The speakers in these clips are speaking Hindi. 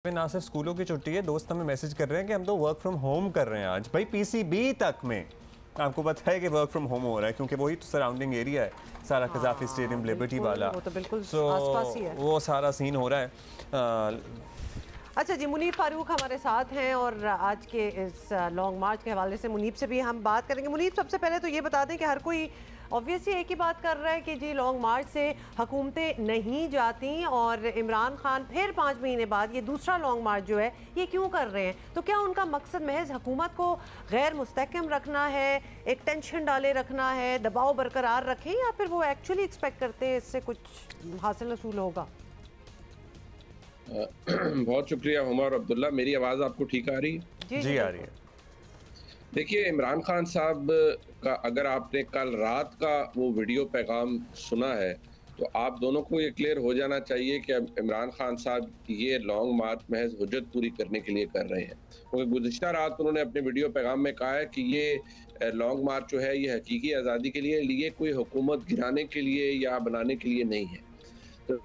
ना सिर्फ स्कूलों की छुट्टी है, दोस्त हमें मैसेज कर रहे हैं कि हम तो वर्क फ्रॉम होम कर रहे हैं आज। भाई पीसीबी तक में आपको पता है कि वर्क फ्रॉम होम हो रहा है, क्योंकि वही तो सराउंडिंग एरिया है सारा, कज़ाफ़ी स्टेडियम, लिबर्टी वाला, वो तो बिल्कुल आसपास ही है, वो सारा सीन हो रहा है। अच्छा जी, मुनीब फारूक हमारे साथ हैं और आज के इस लॉन्ग मार्च के हवाले से मुनीब से भी हम बात करेंगे। मुनीब, सबसे पहले तो ये बता दें कि हर कोई ऑब्वियसली एक ही बात कर रहा है कि जी लॉन्ग मार्च से हुकूमतें नहीं जाती, और इमरान खान फिर 5 महीने बाद ये दूसरा लॉन्ग मार्च जो है ये क्यों कर रहे हैं? तो क्या उनका मकसद महज हुकूमत को गैर मुस्तहकम रखना है, एक टेंशन डाले रखना है, दबाव बरकरार रखें, या फिर वो एक्चुअली एक्सपेक्ट करते हैं इससे कुछ हासिल हसूल होगा? बहुत शुक्रिया उमर अब्दुल्ला। मेरी आवाज़ आपको ठीक आ रही है? जी आ रही है। देखिए, इमरान खान साहब का अगर आपने कल रात का वो वीडियो पैगाम सुना है तो आप दोनों को ये क्लियर हो जाना चाहिए कि अब इमरान खान साहब ये लॉन्ग मार्च महज हुज्जत पूरी करने के लिए कर रहे हैं, क्योंकि गुज़िश्ता रात उन्होंने अपने वीडियो पैगाम में कहा है कि ये लॉन्ग मार्च जो है ये हकीकी आज़ादी के लिए कोई हुकूमत गिराने के लिए या बनाने के लिए नहीं है। तो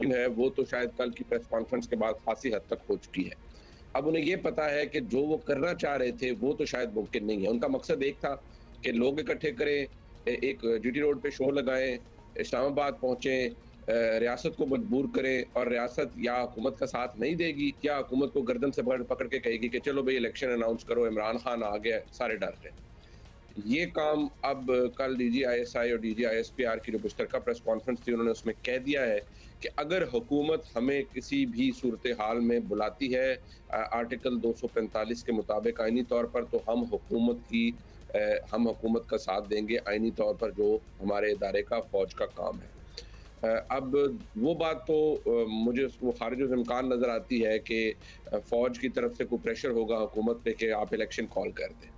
है वो तो शायद कल की प्रेस कॉन्फ्रेंस के बाद खासी हद तक हो चुकी है। अब उन्हें ये पता है कि जो वो करना चाह रहे थे वो तो शायद मुमकिन नहीं है। उनका मकसद एक था कि लोग इकट्ठे करें, एक जीटी रोड पे शो लगाएं, इस्लामाबाद पहुंचें, रियासत को मजबूर करें, और रियासत या हुकूमत का साथ नहीं देगी या हुकूमत को गर्दन से पकड़ के कहेगी कि चलो भाई इलेक्शन अनाउंस करो, इमरान खान आ गया, सारे डर गए। ये काम अब कल DGISI और DGISPR की जो मुश्तरका प्रेस कॉन्फ्रेंस थी उन्होंने उसमें कह दिया है कि अगर हुकूमत हमें किसी भी सूरत हाल में बुलाती है आर्टिकल 245 के मुताबिक आईनी तौर पर, तो हम हुकूमत का साथ देंगे आईनी तौर पर, जो हमारे इदारे का फौज का काम है। अब वो बात तो मुझे वो खारिज इम्कान नज़र आती है कि फ़ौज की तरफ से कोई प्रेशर होगा हुकूमत पे कि आप इलेक्शन कॉल कर दें।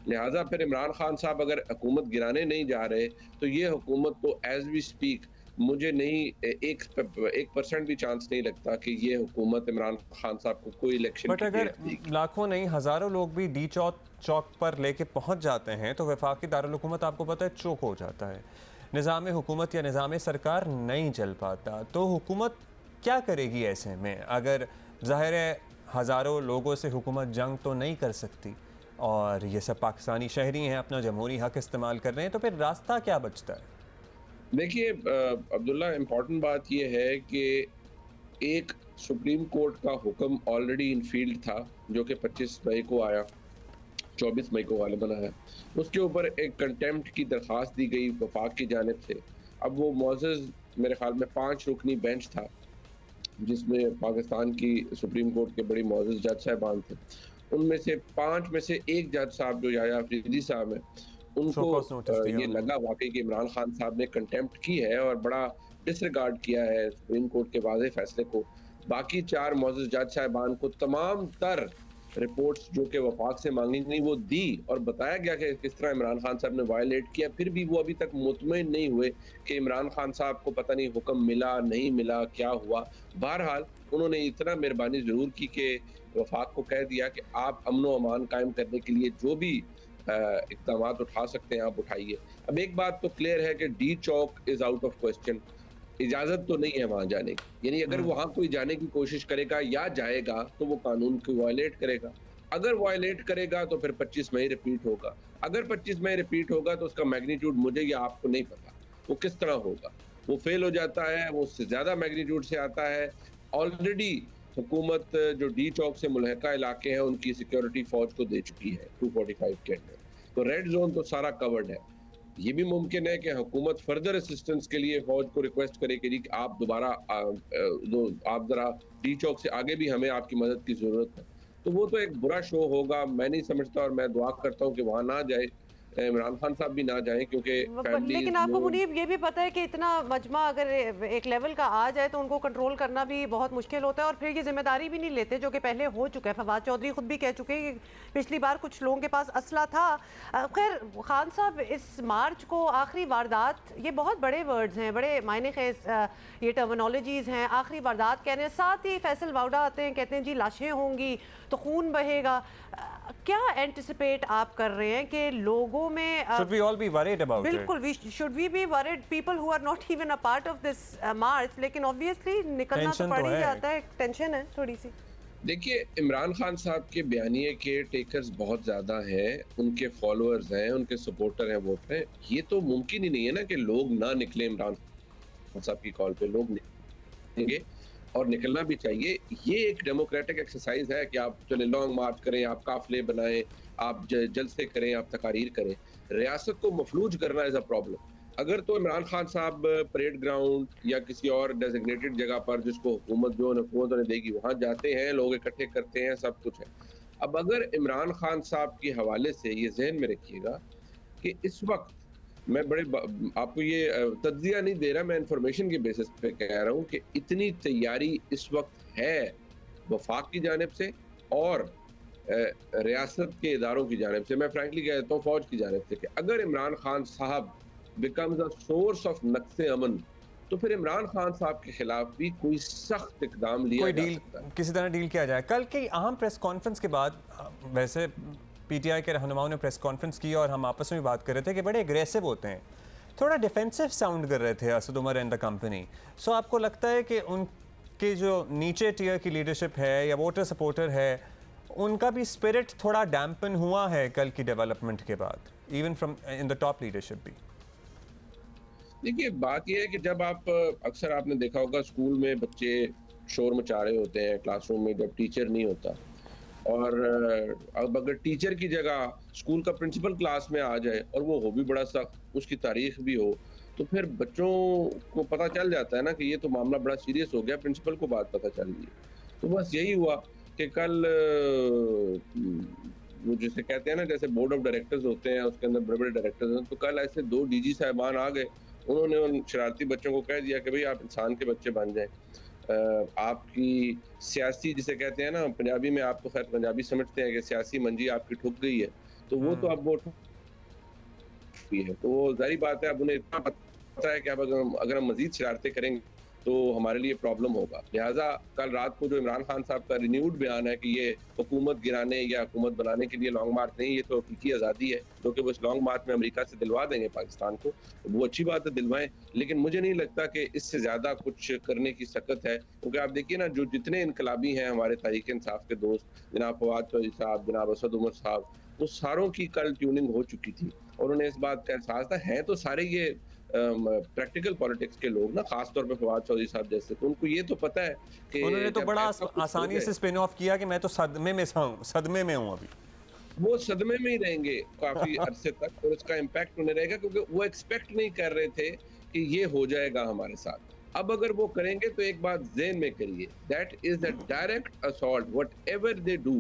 लिहाजा फिर इमरान खान साहब अगर हुकूमत गिराने नहीं जा रहे तो ये हुकूमत तो एज वी स्पीक मुझे नहीं 1% भी चांस नहीं लगता कि ये हुकूमत इमरान खान साहब को कोई इलेक्शन। बट अगर लाखों नहीं हज़ारों लोग भी डी चौक पर लेके पहुंच जाते हैं तो वफाकी दारुल हुकूमत आपको पता है चौक हो जाता है, निज़ाम हुकूमत या निज़ाम सरकार नहीं चल पाता। तो हुकूमत क्या करेगी ऐसे में? अगर ज़ाहिर है हज़ारों लोगों से हुकूमत जंग तो नहीं कर सकती, और ये सब पाकिस्तानी शहरी हैं, अपना जमहूरी हक इस्तेमाल कर रहे हैं, तो फिर रास्ता क्या बचता है? देखिए अब्दुल्ला, इम्पॉर्टेंट बात यह है कि एक सुप्रीम कोर्ट का हुक्म ऑलरेडी इन फील्ड था जो कि 25 मई को आया, 24 मई को गालिबन आया। उसके ऊपर एक कंटेम्प्ट की दरख्वास्त दी गई वफाक की जानिब से। अब वो मोअज़्ज़ज़ मेरे ख्याल में 5 रुकनी बेंच था जिसमें पाकिस्तान की सुप्रीम कोर्ट के बड़ी मोअज़्ज़ज़ जज साहबान थे। उनमें से 5 में से एक जज साहब जो याया अफरीदी साहब हैं, उनको ये लगा वाकई कि इमरान खान साहब ने कंटेम्प्ट की है और बड़ा डिसरिगार्ड किया है सुप्रीम कोर्ट के वाज़ेह फैसले को। बाकी 4 मोअज़्ज़ज़ जज साहबान को तमाम तर रिपोर्ट्स जो कि वफाक से मांगी गई वो दी और बताया गया कि किस तरह इमरान खान साहब ने वायलेट किया। फिर भी वो अभी तक मुतमईन नहीं हुए कि इमरान खान साहब को पता नहीं हुक्म मिला नहीं मिला, क्या हुआ। बहरहाल उन्होंने इतना मेहरबानी ज़रूर की कि वफाक को कह दिया कि आप अमन व अमान कायम करने के लिए जो भी इक़दाम उठा सकते हैं आप उठाइए। अब एक बात तो क्लियर है कि D Chowk is out of question, इजाज़त तो नहीं है वहाँ जाने की। यानी अगर वहाँ कोई जाने की कोशिश करेगा या जाएगा तो वो कानून को वायलेट करेगा। अगर वायलेट करेगा तो फिर 25 मई रिपीट होगा। अगर 25 मई रिपीट होगा तो उसका मैग्नीट्यूड मुझे या आपको नहीं पता वो किस तरह होगा। वो फेल हो जाता है, वो उससे ज़्यादा मैग्नीट्यूड से आता है। ऑलरेडी हुकूमत जो डी चौक से मुल्हका इलाके हैं उनकी सिक्योरिटी फौज को दे चुकी है 245 के अंदर, तो रेड जोन तो सारा कवर्ड है। ये भी मुमकिन है कि हुकूमत फर्दर असिस्टेंस के लिए फौज को रिक्वेस्ट करे कि आप दोबारा आप ज़रा डी चौक से आगे भी हमें आपकी मदद की ज़रूरत है। तो वो तो एक बुरा शो होगा, मैं नहीं समझता, और मैं दुआ करता हूँ कि वहाँ ना जाए, इमरान खान साहब भी ना जाएं, क्योंकि लेकिन आपको मुनीब ये भी पता है कि इतना मजमा अगर एक लेवल का आ जाए तो उनको कंट्रोल करना भी बहुत मुश्किल होता है, और फिर ये जिम्मेदारी भी नहीं लेते जो कि पहले हो चुका है। फवाद चौधरी खुद भी कह चुके हैं कि पिछली बार कुछ लोगों के पास असला था। खैर खान साहब, इस मार्च को आखिरी वारदात, ये बहुत बड़े वर्ड्स हैं, बड़े मायने खेज ये टर्मिनोलॉजीज़ हैं। आखिरी वारदात कह रहे हैं, साथ ही फैसल वाउडा आते हैं, कहते हैं जी लाशें होंगी तो खून बहेगा। क्या एंटिसिपेट आप कर रहे हैं कि लोगों में should we all be worried about it? बिल्कुल, should we be worried, people who are not even a part of this march, लेकिन ऑब्वियसली निकलना तो पड़ ही जाता है, टेंशन है थोड़ी सी। देखिए, इमरान खान साहब के बयानिए के टेकर्स बहुत ज़्यादा हैं, उनके फॉलोअर्स हैं, उनके सपोर्टर हैं, वोट हैं। ये तो मुमकिन ही नहीं है ना कि लोग ना निकले इमरान खान साहब की कॉल पे। लोग निकलेंगे और निकलना भी चाहिए। ये एक डेमोक्रेटिक एक्सरसाइज है कि आप चले लॉन्ग मार्च करें, आप काफिले बनाएं, आप जलसे करें, आप तकारीर करें। रियासत को मफलूज करना इज़ अ प्रॉब्लम। अगर तो इमरान खान साहब परेड ग्राउंड या किसी और डेजिग्नेटेड जगह पर जिसको हुकूमत उन्हें देगी वहां जाते हैं, लोग इकट्ठे करते हैं, सब कुछ है। अब अगर इमरान खान साहब के हवाले से ये जहन में रखिएगा कि इस वक्त मैं आपको ये तज्जिया नहीं दे रहा, मैं इंफॉर्मेशन के बेसिस पे कह रहा हूँ कि इतनी तैयारी इस वक्त है वफाक की जानिब से और रियासत के इदारों की जानिब से, मैं फ्रैंकली कहता हूँ फौज की जानिब से, कि अगर इमरान खान साहब बिकम्स अ सोर्स ऑफ नक्से अमन तो फिर इमरान खान साहब के खिलाफ भी कोई सख्त इकदाम लिया जा सकता है, किसी तरह डील किया जाए। कल की अहम प्रेस कॉन्फ्रेंस के बाद वैसे पीटीआई के रहनुमाओं ने प्रेस कॉन्फ्रेंस की और हम आपस में बात कर रहे थे कि बड़े एग्रेसिव होते हैं, थोड़ा डिफेंसिव साउंड कर रहे थे Asad Umar and the company. So आपको लगता है कि उनके जो नीचे टियर की लीडरशिप है या वोटर सपोर्टर है, उनका भी स्पिरिट थोड़ा डैम्पन हुआ है कल की डेवलपमेंट के बाद, even from in the top leadership भी? देखिए, बात यह है कि जब आप अक्सर आपने देखा होगा स्कूल में बच्चे शोर मचा रहे होते हैं क्लासरूम में जब टीचर नहीं होता, और अब अगर टीचर की जगह स्कूल का प्रिंसिपल क्लास में आ जाए और वो हो भी बड़ा सख्त, उसकी तारीख भी हो, तो फिर बच्चों को पता चल जाता है ना कि ये तो मामला बड़ा सीरियस हो गया, प्रिंसिपल को बात पता चल गई। तो बस यही हुआ कि कल वो जिसे कहते हैं ना, जैसे बोर्ड ऑफ डायरेक्टर्स होते हैं उसके अंदर बड़े बड़े डायरेक्टर्स हैं, तो कल ऐसे 2 डीजी साहिबान आ गए, उन्होंने उन शरारती बच्चों को कह दिया कि भाई आप इंसान के बच्चे बन जाएं, आपकी सियासी जिसे कहते हैं ना पंजाबी में, आप तो खैर पंजाबी समझते हैं कि सियासी मंजी आपकी ठुक गई है, तो वो तो अब वो भी है, तो वो जाहिर बात है अब उन्हें इतना पता है कि अब अगर हम मजीद शरारतें करेंगे तो हमारे लिए प्रॉब्लम होगा। लिहाजा कल रात को जो इमरान खान साहब का रिन्यूड बयान है कि ये हुकूमत गिराने या हुकूमत बनाने के लिए लॉन्ग मार्च नहीं, ये तो हकीकी आज़ादी है, जो कि वो इस लॉन्ग मार्च में अमेरिका से दिलवा देंगे पाकिस्तान को, तो वो अच्छी बात है, दिलवाएं। लेकिन मुझे नहीं लगता कि इससे ज़्यादा कुछ करने की सकत है, क्योंकि आप देखिए ना, जो जितने इनकलाबी हैं हमारे तहरीक इंसाफ के दोस्त, जनाब फवाद चौधरी साहब, जनाब असद उमर साहब, वो सारों की कल ट्यूनिंग हो चुकी थी और उन्हें इस बात का एहसास था। है तो सारे ये प्रैक्टिकल पॉलिटिक्स के लोग ना, खास तौर पे फवाद चौधरी साहब जैसे, तो उनको ये तो पता है कि उन्होंने तो बड़ा आसानी से स्पिन ऑफ किया कि मैं तो सदमे में हूं अभी। वो सदमे में ही रहेंगे काफी अरसे तक और उसका इम्पैक्ट उन्हें रहेगा, क्योंकि वो एक्सपेक्ट नहीं कर रहे थे कि ये हो जाएगा हमारे साथ। अब अगर वो करेंगे तो एक बात ज़हन में करिए, that is a direct assault, whatever they do,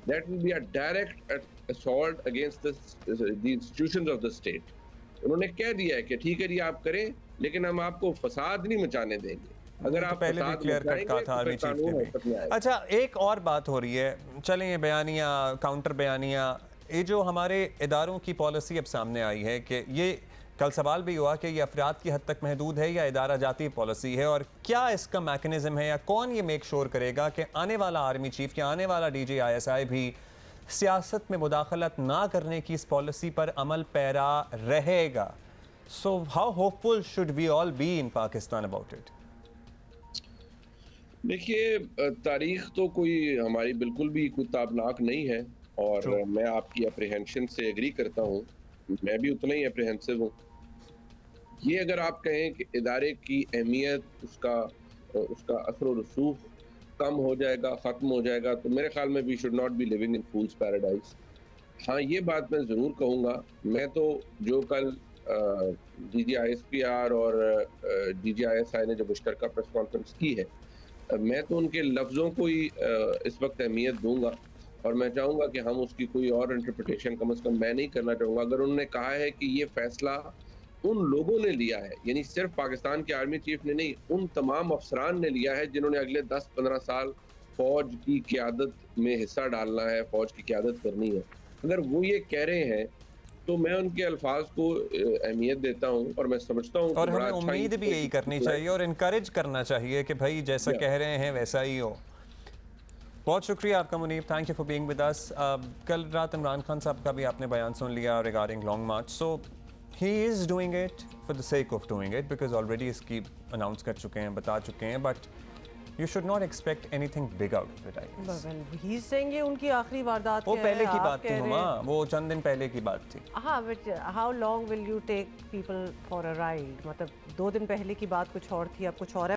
that will be a direct assault against the institutions of the state. उन्होंने कह दिया है कि ठीक है जी आप करें, लेकिन हम आपको फसाद नहीं मचाने देंगे। अगर आप पहले भी क्लियर कट कहा था आर्मी चीफ ने भी। अच्छा, एक और बात हो रही है, चलें ये बयानिया काउंटर बयानिया, ये जो हमारे इदारों की पॉलिसी अब सामने आई है कि ये कल सवाल भी हुआ कि ये अफराद की हद तक महदूद है या इदारा जाती पॉलिसी है, और क्या इसका मैकेनिज्म है या कौन ये मेक श्योर करेगा कि आने वाला आर्मी चीफ या आने वाला DGISI भी सियासत में मुदाखलत ना करने की इस पॉलिसी पर अमल पैरा रहेगा? So how hopeful should we all be in Pakistan about it? देखिए, तारीख तो कोई हमारी बिल्कुल भी कोई ताबनाक नहीं है और मैं आपकी अप्रीहेंशन से एग्री करता हूँ, मैं भी उतना ही अप्रीहेंसिव हूँ। ये अगर आप कहें कि इदारे की अहमियत, उसका असर और रसूख कम हो जाएगा, ख़त्म हो जाएगा, तो मेरे ख्याल में we should not be living in fools paradise. हाँ, ये बात मैं ज़रूर कहूँगा, मैं तो जो कल DGISPR और DGISI ने जो मुश्तरका प्रेस कॉन्फ्रेंस की है, मैं तो उनके लफ्ज़ों को ही इस वक्त अहमियत दूंगा और मैं चाहूँगा कि हम उसकी कोई और इंटरप्रिटेशन कम से कम मैं नहीं करना चाहूँगा। अगर उन्होंने कहा है कि ये फैसला उन लोगों ने लिया है, यानी सिर्फ पाकिस्तान के आर्मी चीफ ने नहीं, उन तमाम अफसरान ने लिया है जिन्होंने अगले 10-15 साल फौज की क़यादत में हिस्सा डालना है, फौज की क़यादत करनी है, अगर वो ये कह रहे हैं तो मैं उनके अल्फाज को अहमियत देता हूँ और मैं समझता हूँ और हमें उम्मीद भी यही करनी चाहिए और इनकरेज करना चाहिए कि भाई जैसा कह रहे हैं वैसा ही हो। बहुत शुक्रिया आपका Muneeb, thank you for being with us. कल रात इमरान खान साहब का भी आपने बयान सुन लिया regarding long March. So he is doing it for the sake of doing it, because already इसकी अनाउंस कर चुके हैं, बता चुके हैं, but you should not expect anything big out of it, I guess. Well, he's saying ये उनकी आखिरी वारदात वो है, पहले की आप बात थी कह रहे हुमा, हैं। वो चंद दिन पहले की बात थी। हाँ, but how long will you take people for a ride? मतलब 2 दिन पहले की बात कुछ और थी, अब कुछ और है।